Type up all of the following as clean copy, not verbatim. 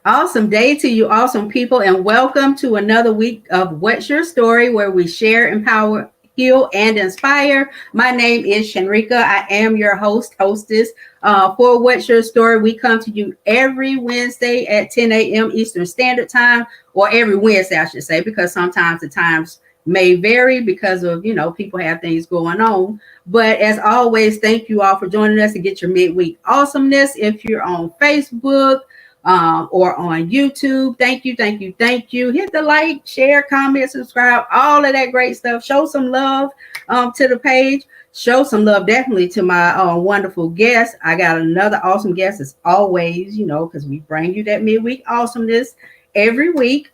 Awesome day to you, awesome people, and welcome to another week of What's Your Story, where we share, empower, heal, and inspire. My name is Shanrika. I am your hostess for What's Your Story. We come to you every Wednesday at 10 a.m. Eastern Standard Time, or every Wednesday, I should say, because sometimes the times may vary because of, people have things going on. But as always, thank you all for joining us to get your midweek awesomeness. If you're on Facebook, or on YouTube. Thank you, thank you, thank you. Hit the like, share, comment, subscribe, all of that great stuff. Show some love to the page. Show some love definitely to my wonderful guest. I got another awesome guest as always, because we bring you that midweek awesomeness every week.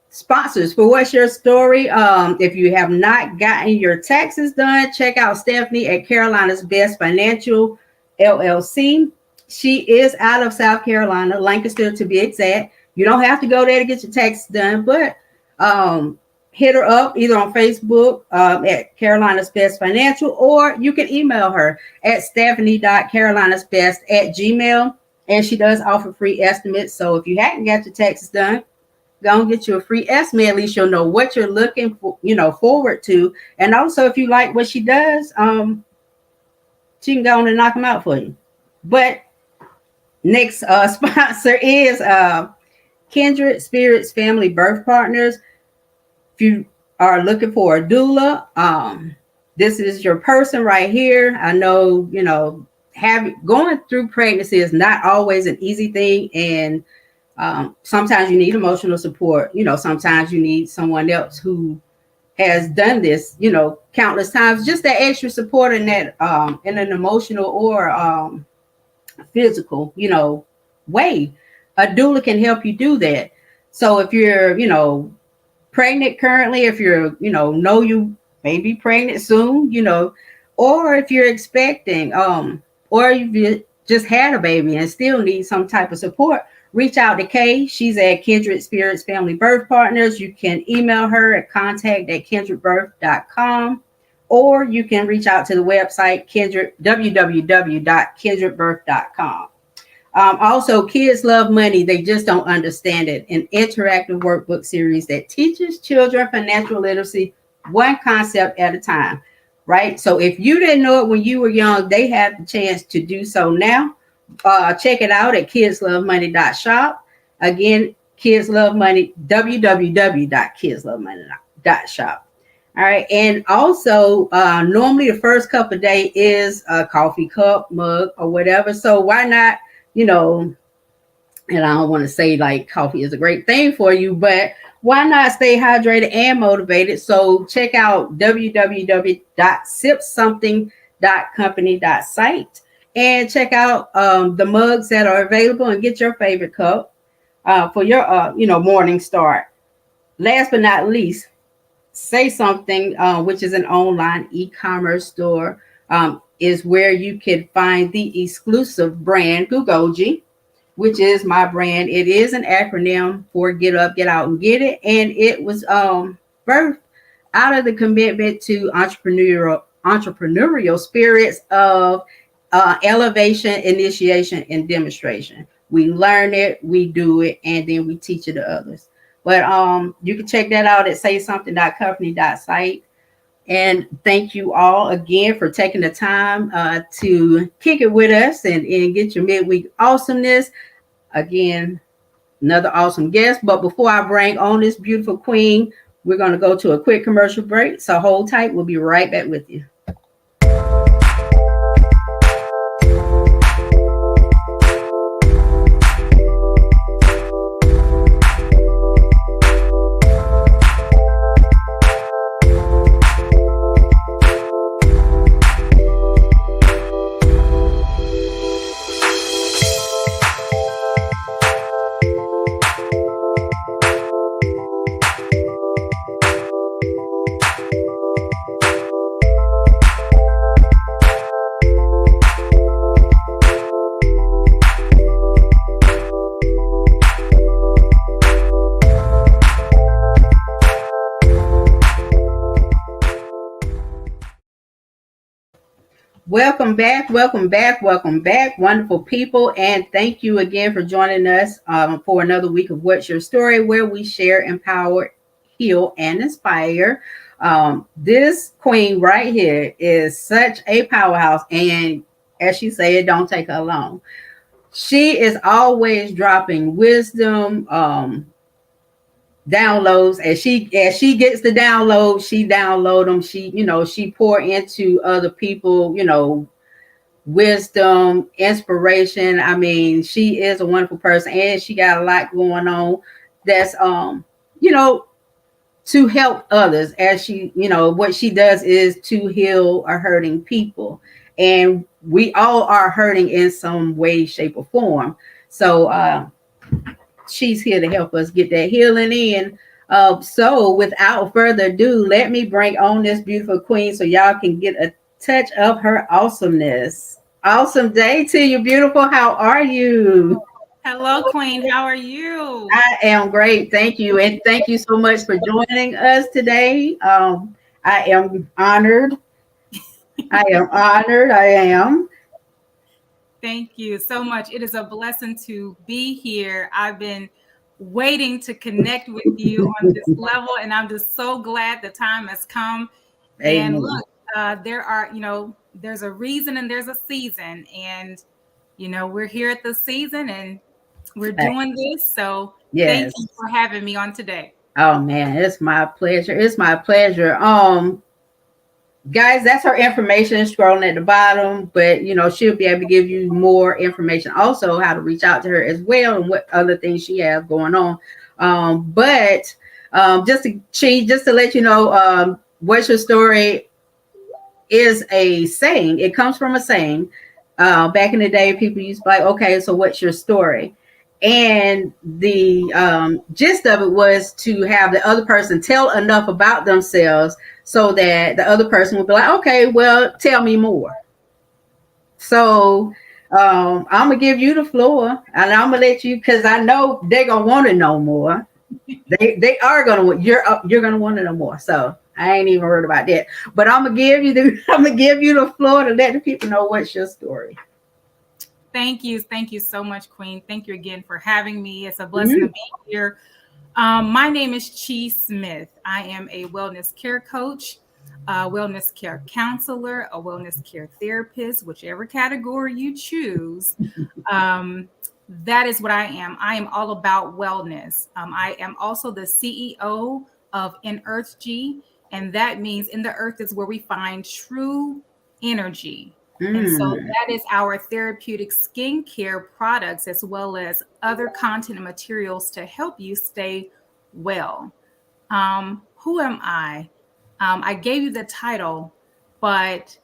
Sponsors for What's Your Story. If you have not gotten your taxes done, check out Stephanie at Carolina's Best Financial LLC. She is out of South Carolina, Lancaster to be exact. You don't have to go there to get your taxes done, but hit her up either on Facebook at Carolina's Best Financial, or you can email her at stephanie.carolinasbest@gmail. And she does offer free estimates. So if you hadn't got your taxes done, go and get you a free estimate. At least you'll know what you're looking for, forward to. And also, if you like what she does, she can go on and knock them out for you. But next sponsor is Kindred Spirits Family Birth Partners. If you are looking for a doula, this is your person right here. I know, going through pregnancy is not always an easy thing. And sometimes you need emotional support. Sometimes you need someone else who has done this, countless times. Just that extra support in that in an emotional or physical, way. A doula can help you do that. So if you're, pregnant currently, if you're, know you may be pregnant soon, or if you're expecting, or you just had a baby and still need some type of support, reach out to Kay. She's at Kindred Spirits Family Birth Partners. You can email her at contact@kindredbirth.com. Or you can reach out to the website, www.kindredbirth.com. Also, Kids Love Money. They just don't understand it. An interactive workbook series that teaches children financial literacy one concept at a time, right? So if you didn't know it when you were young, they have the chance to do so now. Check it out at kidslovemoney.shop. Again, Kids Love Money, www.kidslovemoney.shop. All right. And also, normally the first cup a day is a coffee cup, mug, or whatever. So why not, and I don't want to say like coffee is a great thing for you, but why not stay hydrated and motivated? So check out www.sipsomething.company.site and check out the mugs that are available and get your favorite cup for your, morning start. Last but not least, Say Something, which is an online e-commerce store, is where you can find the exclusive brand Gugoji, which is my brand. It is an acronym for Get Up, Get Out, and Get It. And it was birthed out of the commitment to entrepreneurial spirits of elevation, initiation, and demonstration. We learn it, we do it, and then we teach it to others. But you can check that out at saysomething.company.site. And thank you all again for taking the time to kick it with us and get your midweek awesomeness. Again, another awesome guest. But before I bring on this beautiful queen, we're going to go to a quick commercial break. So hold tight. We'll be right back with you. welcome back, wonderful people. And thank you again for joining us for another week of What's Your Story, where we share, empower, heal, and inspire. This queen right here is such a powerhouse. And as she said, it don't take her long. She is always dropping wisdom, downloads. As she gets the download, she download them. She pour into other people, wisdom, inspiration. I mean, she is a wonderful person and she got a lot going on that's you know, to help others. As what she does is to heal or hurting people. And we all are hurting in some way, shape, or form. So she's here to help us get that healing in. So without further ado, let me bring on this beautiful queen so y'all can get a touch of her awesomeness. Awesome day to you, beautiful. How are you? Hello, Queen. How are you? I am great. Thank you. And thank you so much for joining us today. I am honored. I am honored. I am. Thank you so much. It is a blessing to be here. I've been waiting to connect with you on this level, and I'm just so glad the time has come. And Amen. look, there's a reason and there's a season, and we're here at the season and we're doing this. So thank Yes. you for having me on today. Oh man, it's my pleasure. It's my pleasure. Guys, that's her information scrolling at the bottom, but she'll be able to give you more information, also how to reach out to her as well and what other things she has going on. But just to let you know, What's Your Story is a saying. It comes from a saying. Back in the day, people used to be like, okay, so what's your story? And the gist of it was to have the other person tell enough about themselves so that the other person would be like, okay, well, tell me more. So I'm gonna give you the floor, and I'm gonna let you, because I know they're gonna want to know more. They are gonna, you're gonna want to know more. So I ain't even worried about that. But I'm gonna give you the floor to let the people know what's your story. Thank you. Thank you so much, Queen. Thank you again for having me. It's a blessing to be here. My name is Chi Smith. I am a wellness care coach, a wellness care counselor, a wellness care therapist, whichever category you choose. That is what I am. I am all about wellness. I am also the CEO of In Earth G, and that means in the earth is where we find true energy. And so that is our therapeutic skincare products, as well as other content and materials to help you stay well. Who am I? I gave you the title, but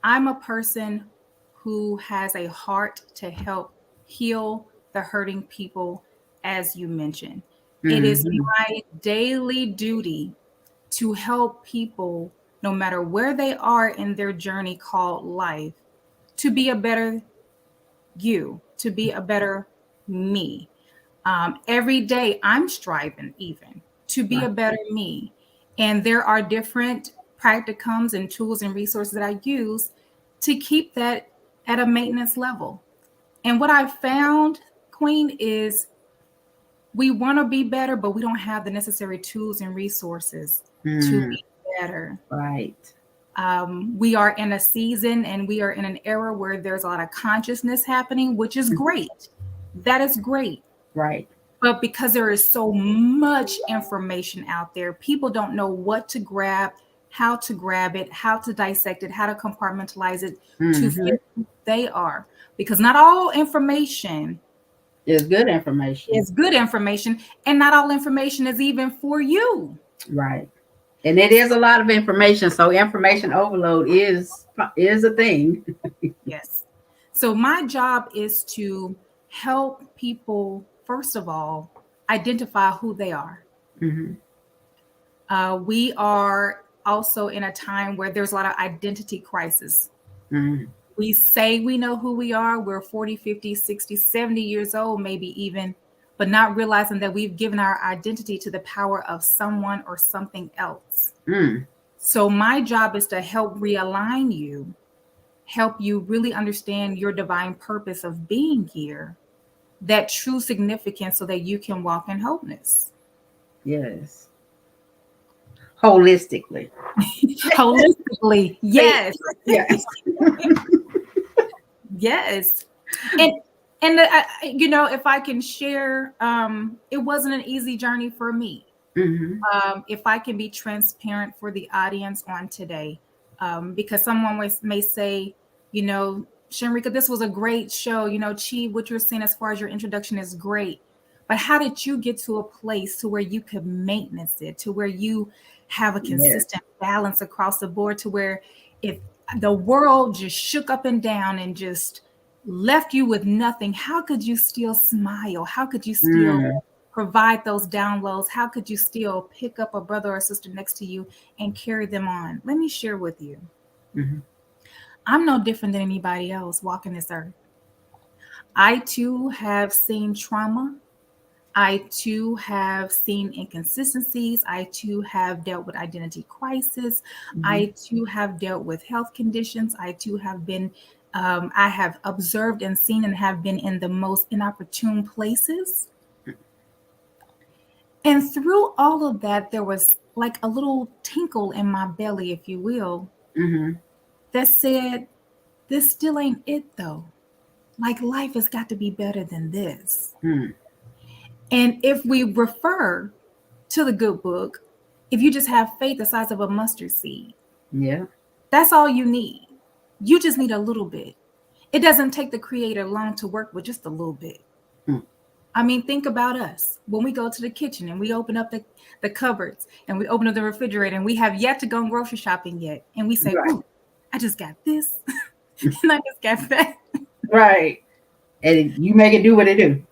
I'm a person who has a heart to help heal the hurting people, as you mentioned. It is my daily duty to help people, no matter where they are in their journey called life, to be a better you, to be a better me. Every day I'm striving even to be a better me. And there are different practicums and tools and resources that I use to keep that at a maintenance level. And what I found, Queen, is we want to be better, but we don't have the necessary tools and resources to be better. Right. We are in a season and we are in an era where there's a lot of consciousness happening, which is great. That is great. Right. But because there is so much information out there, people don't know what to grab, how to grab it, how to dissect it, how to compartmentalize it to fit who they are. Because not all information is good information. Is good information, and not all information is even for you. Right. And it is a lot of information. So information overload is a thing. Yes. So my job is to help people, first of all, identify who they are. We are also in a time where there's a lot of identity crisis. We say we know who we are. We're 40, 50, 60, 70 years old, maybe even, but not realizing that we've given our identity to the power of someone or something else. So my job is to help realign you, help you really understand your divine purpose of being here, that true significance, so that you can walk in wholeness. Yes. Holistically. Holistically. Yes. Yes. Yes. And if I can share, it wasn't an easy journey for me. Mm-hmm. If I can be transparent for the audience on today, because someone may say, Shenrika, this was a great show. Chi, what you're saying as far as your introduction is great. But how did you get to a place to where you could maintenance it, to where you have a consistent balance across the board, to where if the world just shook up and down and just left you with nothing, how could you still smile? How could you still provide those downloads? How could you still pick up a brother or sister next to you and carry them on? Let me share with you. Mm-hmm. I'm no different than anybody else walking this earth. I too have seen trauma. I too have seen inconsistencies. I too have dealt with identity crisis. Mm-hmm. I too have dealt with health conditions. I too have been, I have observed and seen and have been in the most inopportune places. And through all of that, there was like a little tinkle in my belly, if you will, that said, this still ain't it though. Like life has got to be better than this. And if we refer to the good book, if you just have faith the size of a mustard seed, that's all you need. You just need a little bit. It doesn't take the creator long to work with just a little bit. I mean, think about us. When we go to the kitchen and we open up the cupboards and we open up the refrigerator and we have yet to go grocery shopping yet. And we say, ooh, I just got this and I just got that. Right. And you make it do what it do.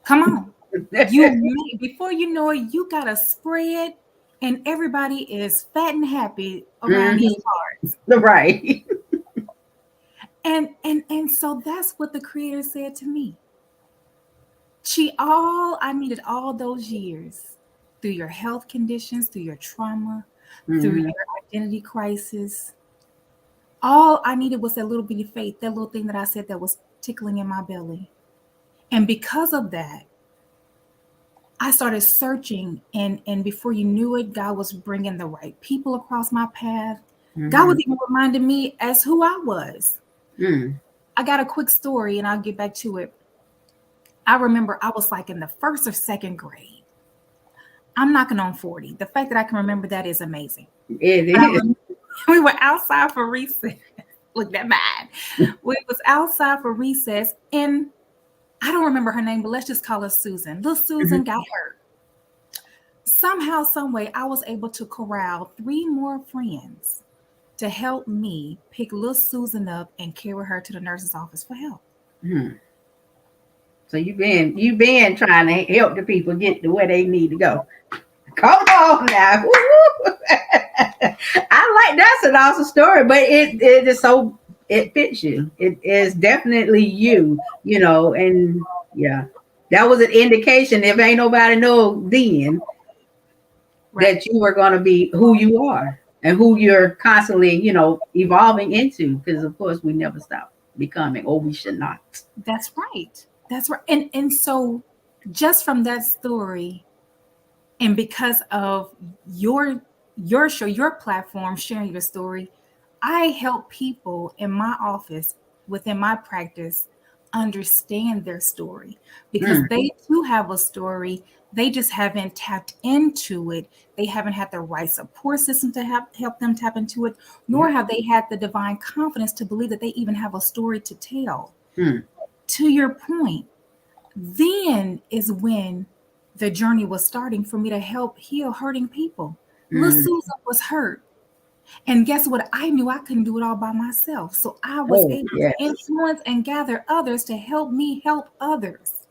Come on. Before you know it, you got a spread and everybody is fat and happy around these cards. Right. And so that's what the creator said to me. I needed all those years, through your health conditions, through your trauma, through your identity crisis. All I needed was that little bitty faith, that little thing that I said that was tickling in my belly. And because of that, I started searching, and before you knew it, God was bringing the right people across my path. God was even reminding me as who I was. I got a quick story, and I'll get back to it. I remember I was like in the first or second grade. I'm knocking on 40. The fact that I can remember that is amazing. It is. We were outside for recess. Look, that bad. We was outside for recess, and I don't remember her name, but let's just call her Susan. Little Susan got hurt. Somehow, some way, I was able to corral 3 more friends to help me pick little Susan up and carry her to the nurse's office for help. So you've been trying to help the people get to where they need to go. Come on now. I like that's an awesome story, but it is so it fits you. It is definitely you, and that was an indication if ain't nobody know then that you were going to be who you are and who you're constantly, evolving into, because of course we never stop becoming, or we should not. That's right. That's right. And so just from that story, and because of your show, your platform, sharing your story, I help people in my office, within my practice, understand their story, because they too have a story. They just haven't tapped into it. They haven't had the right support system to help them tap into it, nor have they had the divine confidence to believe that they even have a story to tell. To your point, then is when the journey was starting for me to help heal hurting people. Little Susan was hurt. And guess what? I knew I couldn't do it all by myself. So I was able to influence and gather others to help me help others.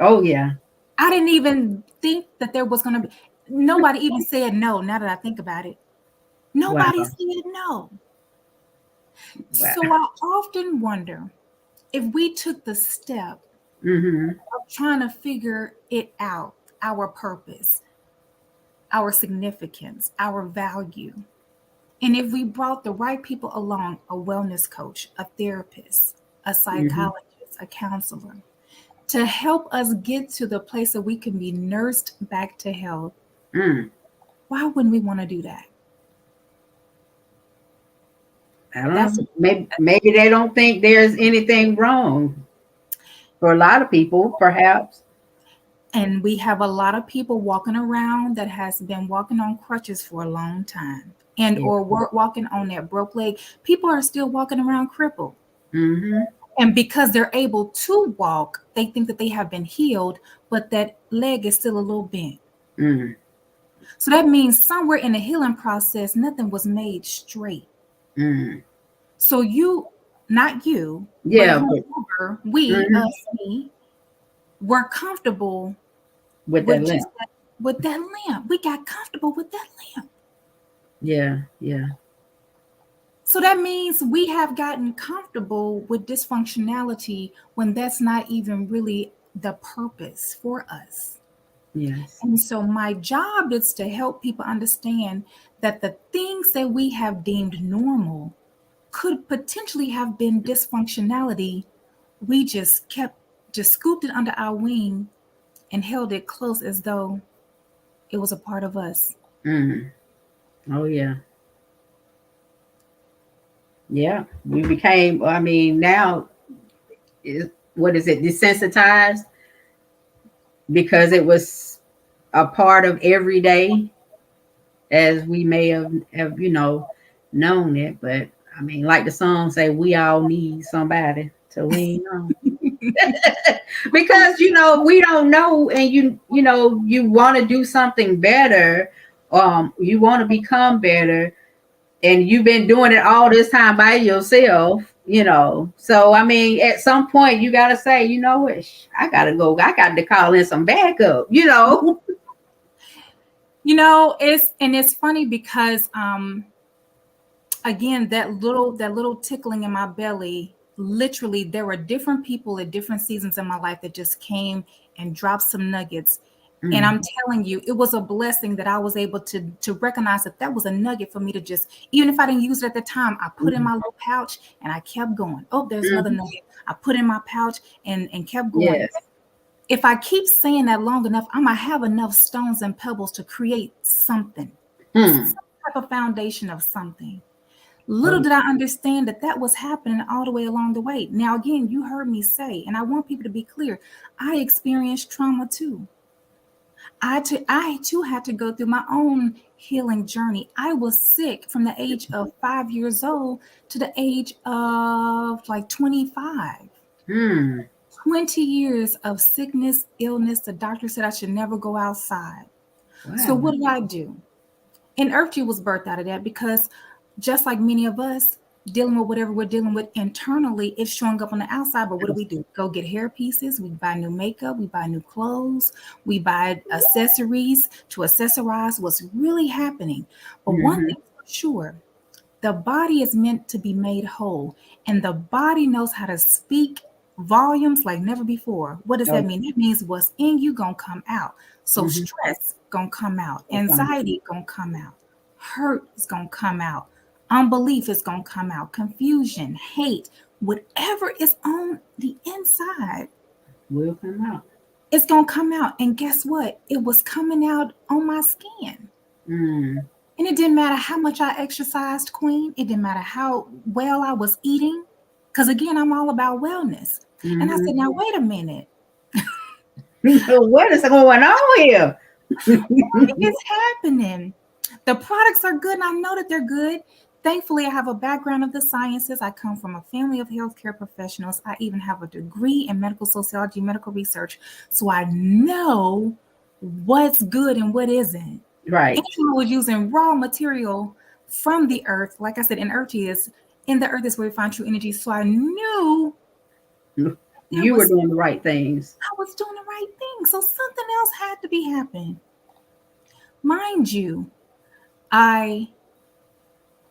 Oh, yeah. I didn't even think that there was going to be, nobody even said no, now that I think about it. Nobody said no. Wow. So I often wonder if we took the step of trying to figure it out, our purpose, our significance, our value, And if we brought the right people along, a wellness coach, a therapist, a psychologist, a counselor, to help us get to the place that we can be nursed back to health, why wouldn't we want to do that? I don't know. Maybe they don't think there's anything wrong. For a lot of people, perhaps. And we have a lot of people walking around that has been walking on crutches for a long time, and or walking on that broke leg. People are still walking around crippled. And because they're able to walk, they think that they have been healed, but that leg is still a little bent. So that means somewhere in the healing process, nothing was made straight. So you, not you, but whoever, we, us, me, were comfortable with that limp. With that limp. We got comfortable with that limp. Yeah. So that means we have gotten comfortable with dysfunctionality when that's not even really the purpose for us. Yes. And so my job is to help people understand that the things that we have deemed normal could potentially have been dysfunctionality. We just scooped it under our wing and held it close as though it was a part of us. Oh, yeah. Yeah, we became, now, what is it, desensitized? Because it was a part of every day, as we may have known it. But, like the song say, we all need somebody to lean on. Because, we don't know, and you want to do something better, you want to become better, and you've been doing it all this time by yourself, so at some point you got to say, you know what, I got to call in some backup. It's funny because again, that little tickling in my belly, literally there were different people at different seasons in my life that just came and dropped some nuggets. And I'm telling you, it was a blessing that I was able to recognize that was a nugget for me to just, even if I didn't use it at the time, I put in my little pouch and I kept going. Oh, there's another nugget. I put in my pouch and kept going. Yes. If I keep saying that long enough, I'm going to have enough stones and pebbles to create something, some type of foundation of something. Little did I understand that was happening all the way along the way. Now, again, you heard me say, and I want people to be clear, I experienced trauma too. I too had to go through my own healing journey. I was sick from the age of 5 years old to the age of like 25. 20 years of sickness, illness. The doctor said I should never go outside. Wow. So what did I do? And Earthgy was birthed out of that, because just like many of us, dealing with whatever we're dealing with internally, it's showing up on the outside. But what do? Go get hair pieces. We buy new makeup. We buy new clothes. We buy accessories to accessorize what's really happening. But one thing for sure, the body is meant to be made whole, and the body knows how to speak volumes like never before. What does that mean? That means what's in you gonna come out. So stress gonna come out. Anxiety gonna come out. Hurt is gonna come out. Unbelief is going to come out. Confusion, hate, whatever is on the inside will come out. It's going to come out. And guess what? It was coming out on my skin. And it didn't matter how much I exercised, Queen. It didn't matter how well I was eating. Because again, I'm all about wellness. And I said, now, wait a minute. What is going on here? What is happening? The products are good, and I know that they're good. Thankfully, I have a background of the sciences. I come from a family of healthcare professionals. I even have a degree in medical sociology, medical research. So I know what's good and what isn't. Right. And I was using raw material from the earth. Like I said, in the earth is where we find true energy. So I knew you were doing the right things. I was doing the right thing. So something else had to be happening. Mind you, I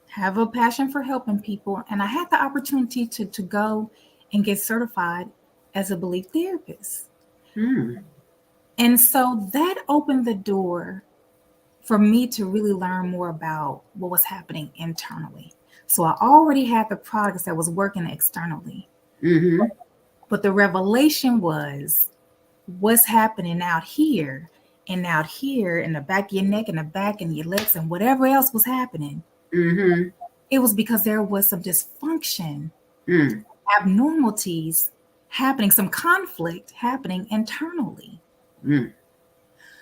have a passion for helping people, and I had the opportunity to go and get certified as a belief therapist. And so that opened the door for me to really learn more about what was happening internally. So I already had the products that was working externally. Mm-hmm. But the revelation was what's happening out here and out here in the back of your neck and the back and your legs and whatever else was happening. Mm-hmm. It was because there was some dysfunction, Mm. abnormalities happening, some conflict happening internally. Mm.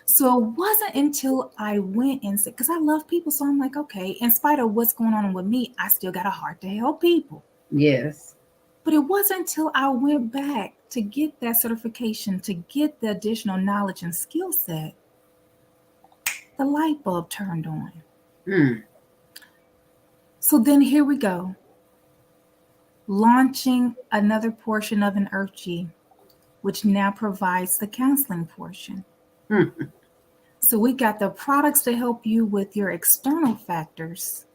So it wasn't until I went and said, because I love people. So I'm like, okay, in spite of what's going on with me, I still got a heart to help people. Yes. But it wasn't until I went back to get that certification, to get the additional knowledge and skill set, the light bulb turned on. Mm. So then here we go, launching another portion of an EarthG, which now provides the counseling portion. Mm. So we got the products to help you with your external factors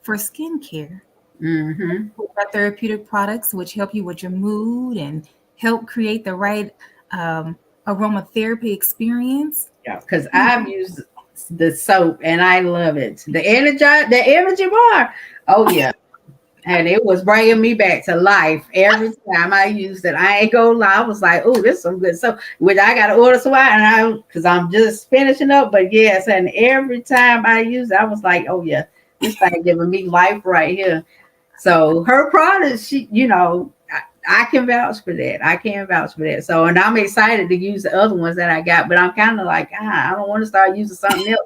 for skincare. Mm-hmm. We got therapeutic products, which help you with your mood and help create the right aromatherapy experience. Yeah, because I've used the soap and I love it. The energy bar. Oh yeah. And it was bringing me back to life every time I used it. I ain't gonna lie. I was like, oh, this is some good stuff. Which I got to order some and because I'm just finishing up. But yes, and every time I use it, I was like, oh yeah, this thing giving me life right here. So her products, I can vouch for that. I can vouch for that. So, and I'm excited to use the other ones that I got, but I'm kind of like, I don't want to start using something else,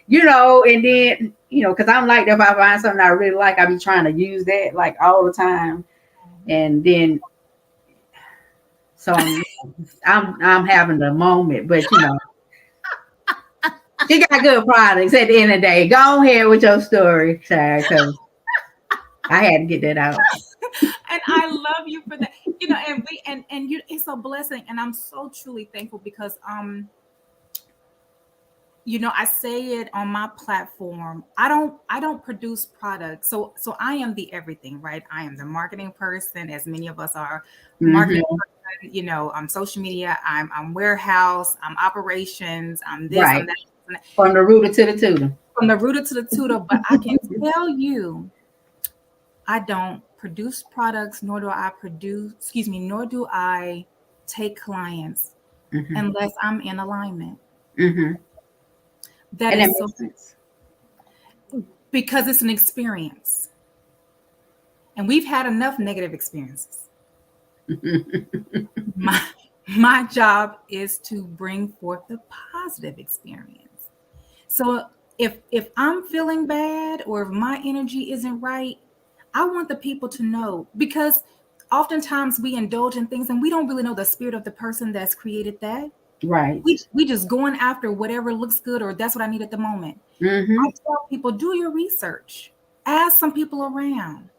and then, because I'm like, if I find something I really like, I be trying to use that like all the time. And then, so I'm having the moment, but she got good products at the end of the day. Go ahead with your story, Sarah, because I had to get that out. And I love you for that. And it's a blessing. And I'm so truly thankful because I say it on my platform. I don't produce products. So I am the everything, right? I am the marketing person, as many of us are. Marketing person, I'm social media, I'm warehouse, I'm operations, I'm this, right. I'm that. From the rooter to the tutor. From the rooter to the tutor. But I can tell you, I don't produce products, nor do I take clients unless I'm in alignment. Mm-hmm. That is so sense. Because it's an experience. And we've had enough negative experiences. My job is to bring forth the positive experience. So if I'm feeling bad or if my energy isn't right, I want the people to know, because oftentimes we indulge in things and we don't really know the spirit of the person that's created that. Right. We just going after whatever looks good or that's what I need at the moment. Mm-hmm. I tell people, do your research. Ask some people around.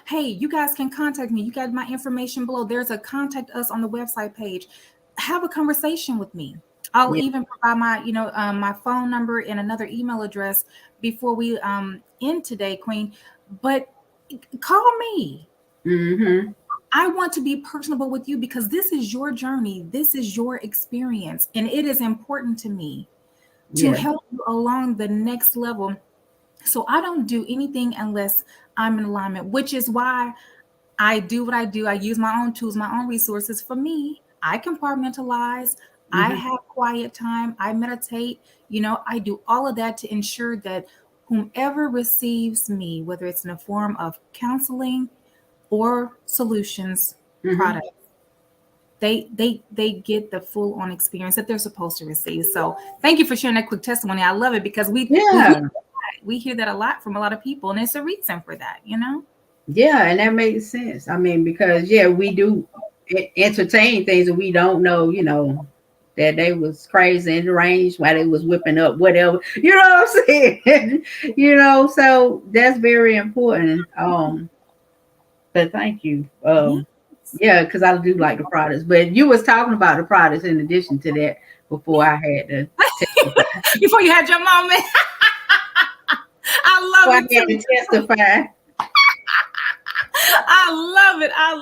Hey, you guys can contact me. You got my information below. There's a contact us on the website page. Have a conversation with me. I'll even provide my, my phone number and another email address before we end today, Queen. But call me. Mm-hmm. I want to be personable with you because this is your journey. This is your experience. And it is important to me to help you along the next level. So I don't do anything unless I'm in alignment, which is why I do what I do. I use my own tools, my own resources. For me, I compartmentalize. I have quiet time. I meditate. I do all of that to ensure that whomever receives me, whether it's in a form of counseling or solutions products, they get the full on experience that they're supposed to receive. So thank you for sharing that quick testimony. I love it because we hear that a lot from a lot of people, and it's a reason for that, Yeah, and that makes sense. I mean, because we do entertain things that we don't know, that they was crazy and deranged while they was whipping up whatever, you know what I'm saying? So that's very important. But thank you. Because I do like the products. But you was talking about the products in addition to that before I had to testify. Before you had your moment. I love it. I had to testify. I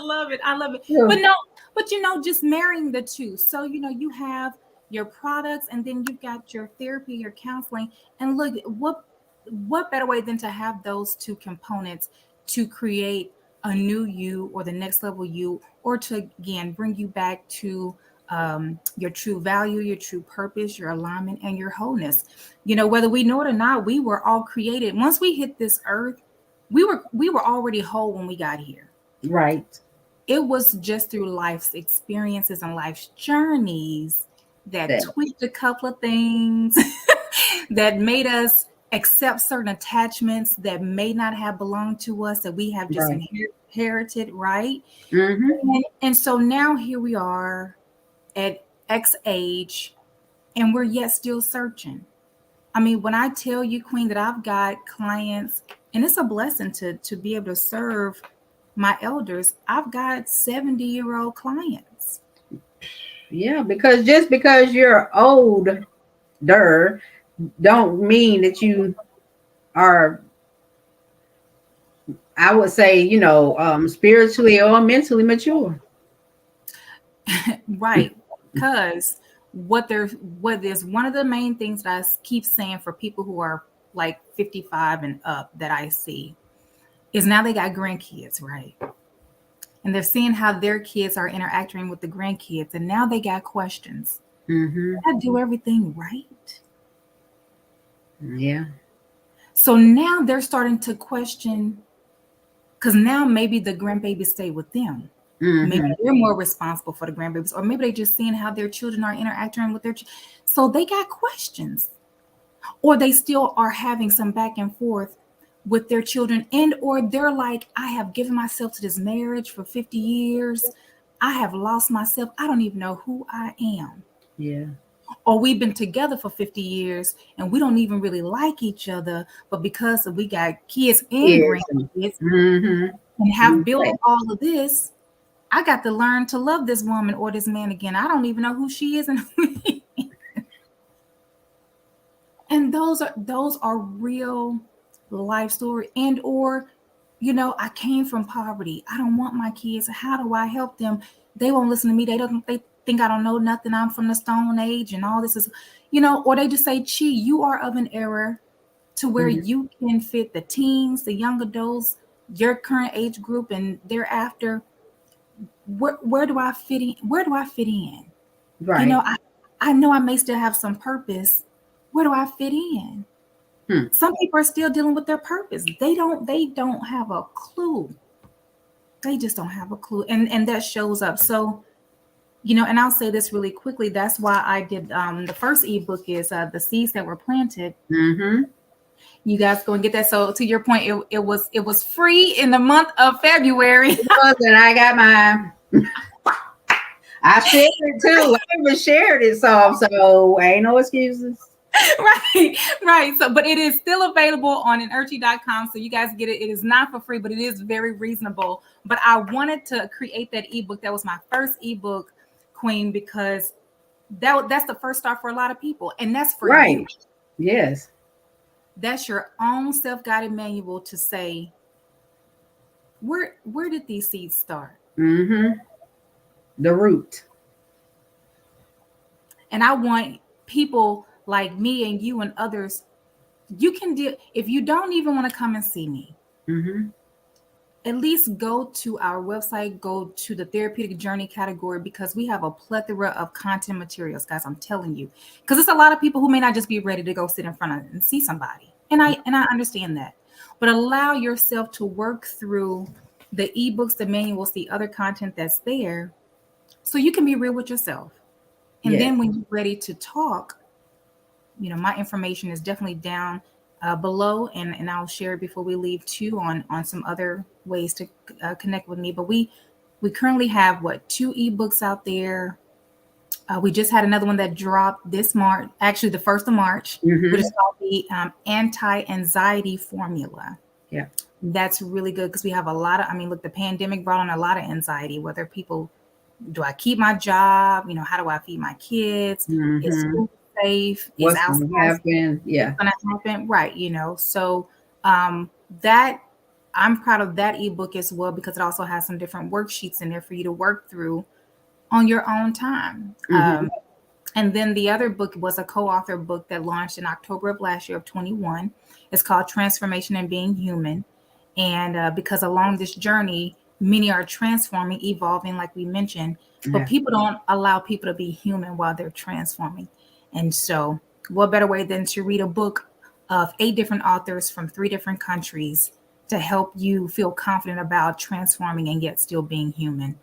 love it. Yeah. But just marrying the two. So, you have your products, and then you've got your therapy, your counseling. And look, what better way than to have those two components to create a new you or the next level you, or to again bring you back to your true value, your true purpose, your alignment, and your wholeness. Whether we know it or not, we were all created. Once we hit this earth, we were already whole when we got here. Right. It was just through life's experiences and life's journeys that tweaked a couple of things that made us accept certain attachments that may not have belonged to us, that we have just inherited, right? Mm-hmm. And so now here we are at X age, and we're yet still searching. I mean, when I tell you, Queen, that I've got clients, and it's a blessing to be able to serve my elders, I've got 70-year-old clients. Yeah, because just because you're older don't mean that you are, I would say, spiritually or mentally mature. Right. Because what is one of the main things that I keep saying for people who are like 55 and up that I see is now they got grandkids, right? And they're seeing how their kids are interacting with the grandkids, and now they got questions. Mm-hmm. Did I do everything right? Yeah. So now they're starting to question, because now maybe the grandbabies stay with them. Mm-hmm. Maybe they're more responsible for the grandbabies, or maybe they're just seeing how their children are interacting with their so they got questions, or they still are having some back and forth with their children, and or they're like, I have given myself to this marriage for 50 years. I have lost myself. I don't even know who I am. Yeah. Or we've been together for 50 years and we don't even really like each other, but because we got kids and grandkids and have built all of this, I got to learn to love this woman or this man again. I don't even know who she is. And those are real life story. And or, I came from poverty. I don't want my kids. How do I help them? They won't listen to me. They think I don't know nothing. I'm from the Stone Age and all this is, or they just say, Chi, you are of an era to where you can fit the teens, the young adults, your current age group, and thereafter. Where do I fit in? Where do I fit in? Right. I know I may still have some purpose. Where do I fit in? Some people are still dealing with their purpose. They don't have a clue. They just don't have a clue. And that shows up. So, and I'll say this really quickly. That's why I did the first ebook is The Seeds That Were Planted. Mm-hmm. You guys go and get that. So to your point, it was free in the month of February. It was, and I got mine. I shared it too. I even shared it, so ain't no excuses. Right. So, but it is still available on Energy.com. So you guys get it. It is not for free, but it is very reasonable. But I wanted to create that ebook. That was my first ebook, Queen, because that's the first start for a lot of people. And that's for you. Yes. That's your own self-guided manual to say, where did these seeds start? Mm-hmm. The root. And I want people like me and you and others, you can do, if you don't even want to come and see me, at least go to our website, go to the therapeutic journey category, because we have a plethora of content materials, guys. I'm telling you, because it's a lot of people who may not just be ready to go sit in front of and see somebody. And I understand that, but allow yourself to work through the ebooks, the manuals, the other content that's there, so you can be real with yourself. And then when you're ready to talk, my information is definitely down below, and I'll share it before we leave too on some other ways to connect with me. But we currently have 2 ebooks out there. We just had another one that dropped this March, actually the 1st of March, which is called the Anti-Anxiety Formula. Yeah. That's really good because we have a lot of, look, the pandemic brought on a lot of anxiety, whether people, do I keep my job? How do I feed my kids? Is school safe? What's going to happen? Yeah. Going to happen? Right. So that, I'm proud of that ebook as well, because it also has some different worksheets in there for you to work through on your own time. And then the other book was a co-author book that launched in October of last year of 21. It's called Transformation and Being Human. And because along this journey, many are transforming, evolving, like we mentioned, but people don't allow people to be human while they're transforming. And so what better way than to read a book of 8 different authors from 3 different countries to help you feel confident about transforming and yet still being human.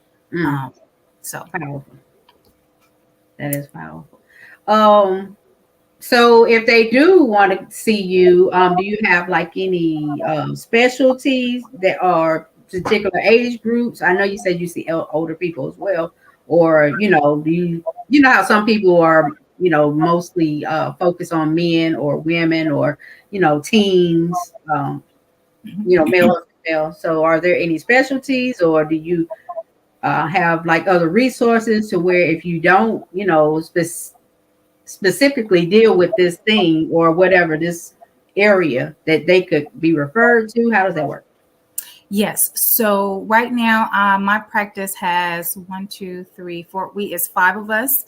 So powerful. That is powerful. So if they do want to see you, do you have like any specialties that are particular age groups? I know you said you see older people as well, or do you know how some people are mostly focused on men or women or teens, male or female. So are there any specialties, or do you have like other resources to where if you don't specifically deal with this thing or whatever this area that they could be referred to? How does that work? Yes. So right now, my practice has 1, 2, 3, 4. It's 5 of us.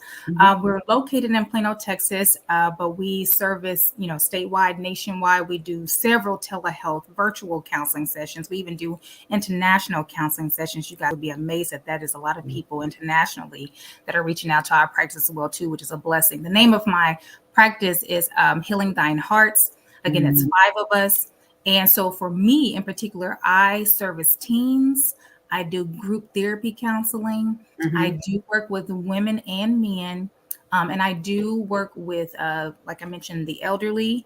We're located in Plano, Texas, but we service, statewide, nationwide. We do several telehealth, virtual counseling sessions. We even do international counseling sessions. You guys would be amazed that that is a lot of people internationally that are reaching out to our practice as well, too, which is a blessing. The name of my practice is Healing Thine Hearts. Again, it's 5 of us. And so for me in particular, I service teens. I do group therapy counseling. I do work with women and men. And I do work with, like I mentioned, the elderly.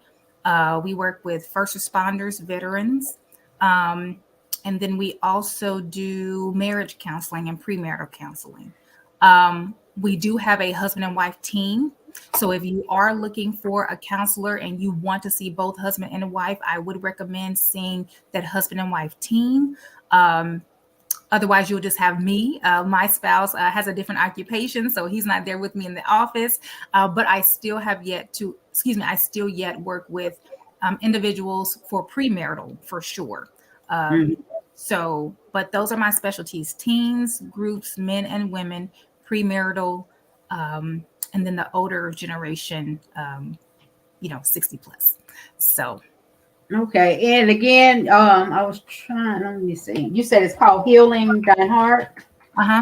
We work with first responders, veterans. And then we also do marriage counseling and premarital counseling. We do have a husband and wife team. So if you are looking for a counselor and you want to see both husband and wife, I would recommend seeing that husband and wife team. Otherwise, you'll just have me. My spouse has a different occupation, so he's not there with me in the office. But I still work with individuals for premarital for sure. But those are my specialties: teens, groups, men and women, premarital, and then the older generation, 60 plus. So. Okay. And again, I was trying, let me see. You said it's called Healing Thine Heart.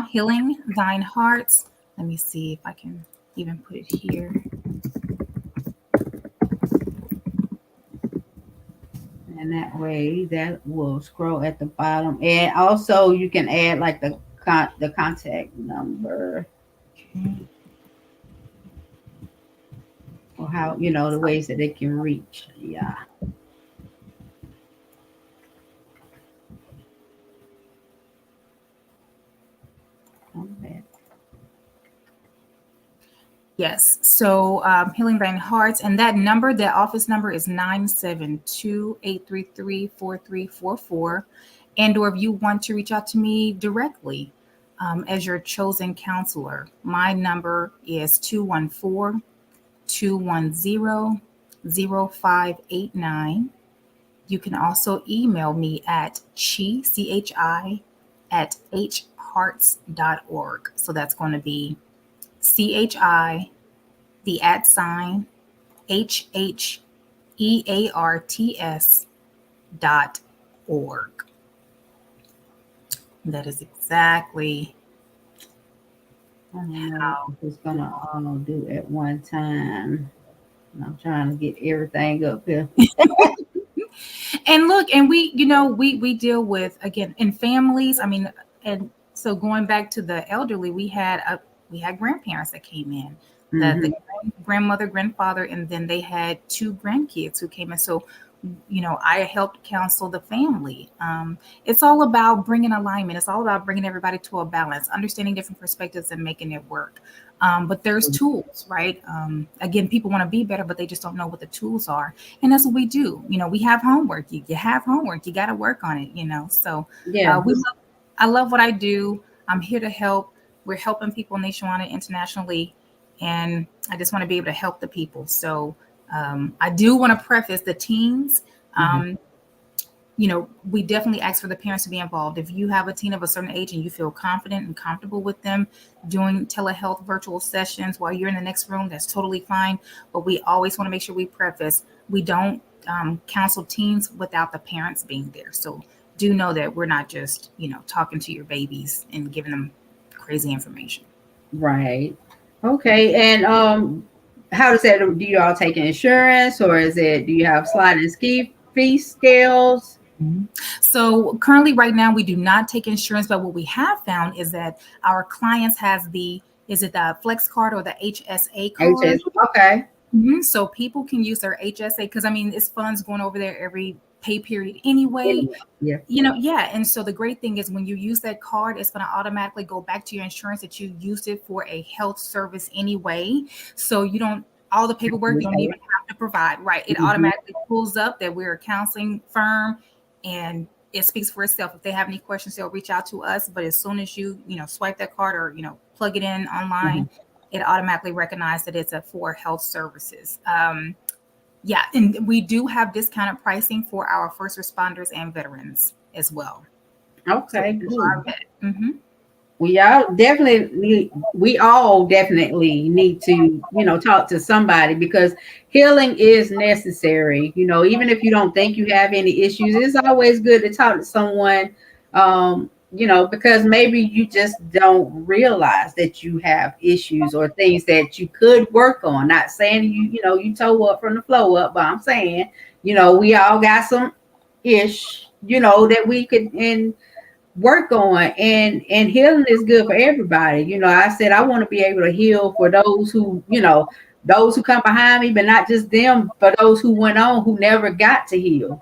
Healing Thine Hearts. Let me see if I can even put it here. And that way that will scroll at the bottom. And also you can add like the contact number. Or how, the ways that they can reach. Yeah. Okay. Yes. So Healing Thine Hearts, and that number, that office number is 972-833-4344. And or if you want to reach out to me directly as your chosen counselor, my number is 214-210-0589. You can also email me at chi at hearts.org. So that's going to be CHI, the @ HHEARTS.org. That is exactly how it's gonna all do at one time. I'm trying to get everything up here. And look, and we deal with, again, in families. I mean, and so going back to the elderly, we had grandparents that came in, the grandmother, grandfather, and then they had 2 grandkids who came in. So, I helped counsel the family. It's all about bringing alignment. It's all about bringing everybody to a balance, understanding different perspectives and making it work. But there's tools, right? Again, people want to be better, but they just don't know what the tools are. And that's what we do. We have homework. You have homework. You got to work on it, So yeah, I love what I do. I'm here to help. We're helping people nationwide and internationally. And I just want to be able to help the people. So I do want to preface the teens. we definitely ask for the parents to be involved. If you have a teen of a certain age and you feel confident and comfortable with them doing telehealth virtual sessions while you're in the next room, that's totally fine. But we always want to make sure we preface, we don't counsel teens without the parents being there. So do know that we're not just, talking to your babies and giving them crazy information. Right. Okay. And how does that, do you all take insurance, or do you have sliding fee scales? So currently right now we do not take insurance, but what we have found is that our clients has the Flex card or the HSA card? Okay. Mm-hmm. So people can use their HSA because it's funds going over there every pay period anyway. Yeah. And so the great thing is when you use that card, it's going to automatically go back to your insurance that you used it for a health service anyway. So you don't, all the paperwork you don't even have to provide, right? It automatically pulls up that we're a counseling firm, and it speaks for itself. If they have any questions, they'll reach out to us. But as soon as you swipe that card or plug it in online, it automatically recognizes that it's for health services. And we do have discounted pricing for our first responders and veterans as well. Okay. So we all definitely need to, talk to somebody, because healing is necessary. Even if you don't think you have any issues, it's always good to talk to someone, because maybe you just don't realize that you have issues or things that you could work on. Not saying you toe up from the flow up, but I'm saying, we all got some that we could work on, and healing is good for everybody. I said I want to be able to heal for those who come behind me, but not just them, for those who went on who never got to heal.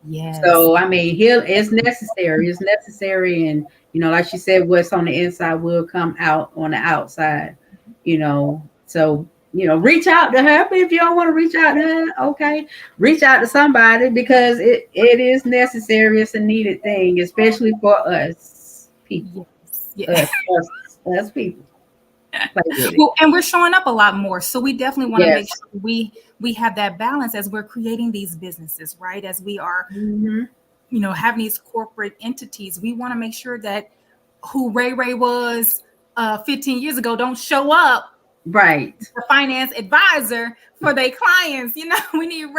Yes. So heal is necessary. It's necessary, and like she said, what's on the inside will come out on the outside. So reach out to her. But if you don't want to reach out to her, okay, reach out to somebody, because it is necessary. It's a needed thing, especially for us people. Yes. Us people. Well, and we're showing up a lot more, so we definitely want to make sure we have that balance as we're creating these businesses, right? As we are, having these corporate entities, we want to make sure that who Ray was 15 years ago don't show up. Right. The finance advisor for their clients, we need.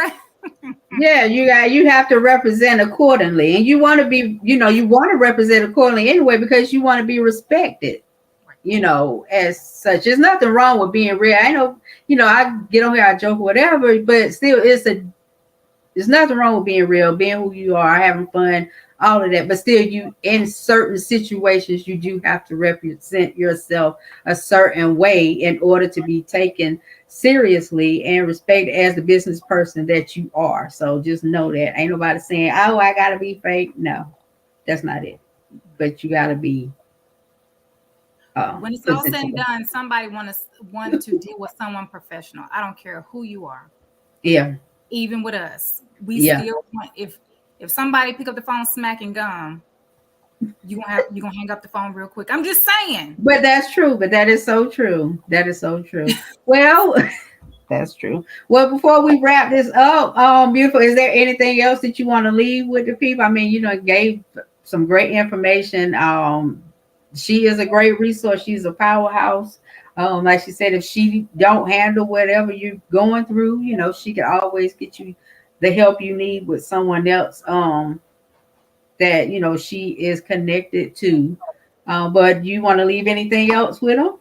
Yeah, you have to represent accordingly, and you want to be, you want to represent accordingly anyway, because you want to be respected, as such. There's nothing wrong with being real. I know, I get on here, I joke, whatever, but still, there's nothing wrong with being real, being who you are, having fun, all of that. But still, you, in certain situations, you do have to represent yourself a certain way in order to be taken seriously and respected as the business person that you are. So just know that. Ain't nobody saying, oh, I gotta be fake. No, that's not it. But you gotta be. When it's all said and done, somebody want to deal with someone professional. I don't care who you are. Yeah. Even with us, we still want, if somebody pick up the phone smacking gum, you're gonna hang up the phone real quick. I'm just saying. But that's true. But that is so true. That is so true. Well, that's true. Well, before we wrap this up, beautiful, is there anything else that you want to leave with the people? Gave some great information. She is a great resource. She's a powerhouse. Like she said, if she don't handle whatever you're going through, she can always get you the help you need with someone else that she is connected to. But you want to leave anything else with them?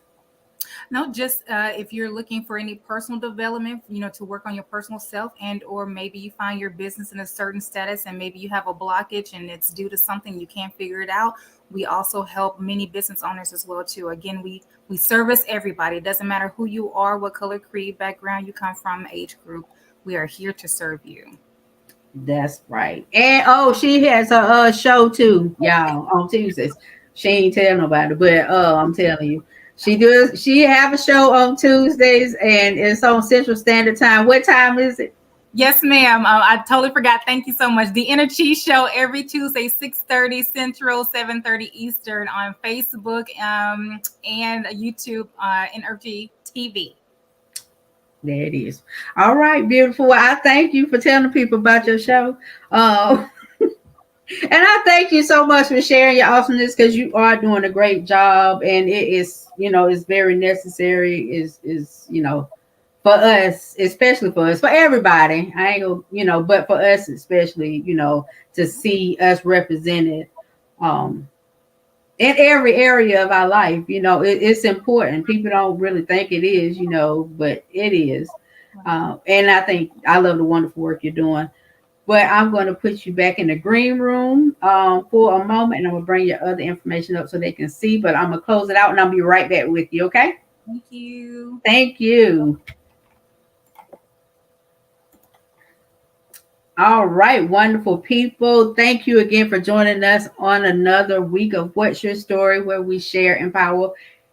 No, just if you're looking for any personal development, to work on your personal self, and or maybe you find your business in a certain status and maybe you have a blockage and it's due to something you can't figure it out. We also help many business owners as well too. Again, we service everybody. It doesn't matter who you are, what color, creed, background you come from, age group. We are here to serve you. That's right. And she has a show too, y'all, on Tuesdays. She ain't tell nobody, but I'm telling you, she does. She have a show on Tuesdays, and it's on Central Standard Time. What time is it? Yes, ma'am. I totally forgot. Thank you so much. The Inner Chi Show every Tuesday, 6:30 Central, 7:30 Eastern on Facebook and YouTube, Energy TV. There it is. All right, beautiful. Well, I thank you for telling people about your show. Um, and I thank you so much for sharing your awesomeness because you are doing a great job, and it is, it's very necessary. Is for us, especially for us, for everybody. I ain't gonna, but for us especially, to see us represented, um, in every area of our life. It's important. People don't really think it is, but it is. And I think I love the wonderful work you're doing. But I'm going to put you back in the green room for a moment, and I'm going to bring your other information up so they can see. But I'm going to close it out, and I'll be right back with you, okay? Thank you. Thank you. All right, wonderful people. Thank you again for joining us on another week of What's Your Story, where we share, empower,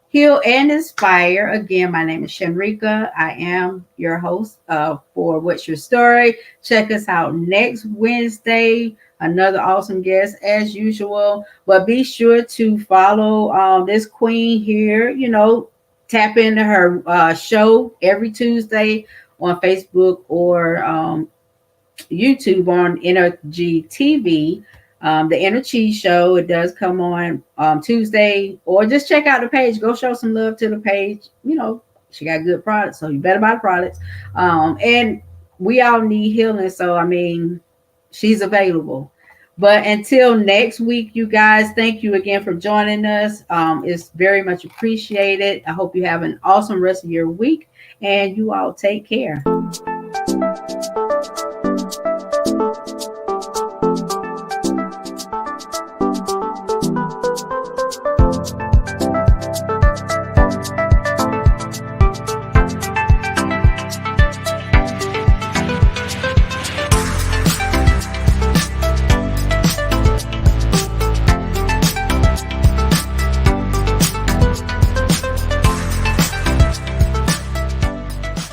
heal, and inspire. Again, my name is Shanrika. I am your host for What's Your Story. Check us out next Wednesday. Another awesome guest as usual. But be sure to follow this queen here. Tap into her show every Tuesday on Facebook or YouTube on Energy TV. The Energy Show, it does come on Tuesday, or just check out the page. Go show some love to the page. She got good products, so you better buy the products. And we all need healing, so she's available. But until next week, you guys, thank you again for joining us. It's very much appreciated. I hope you have an awesome rest of your week, and you all take care.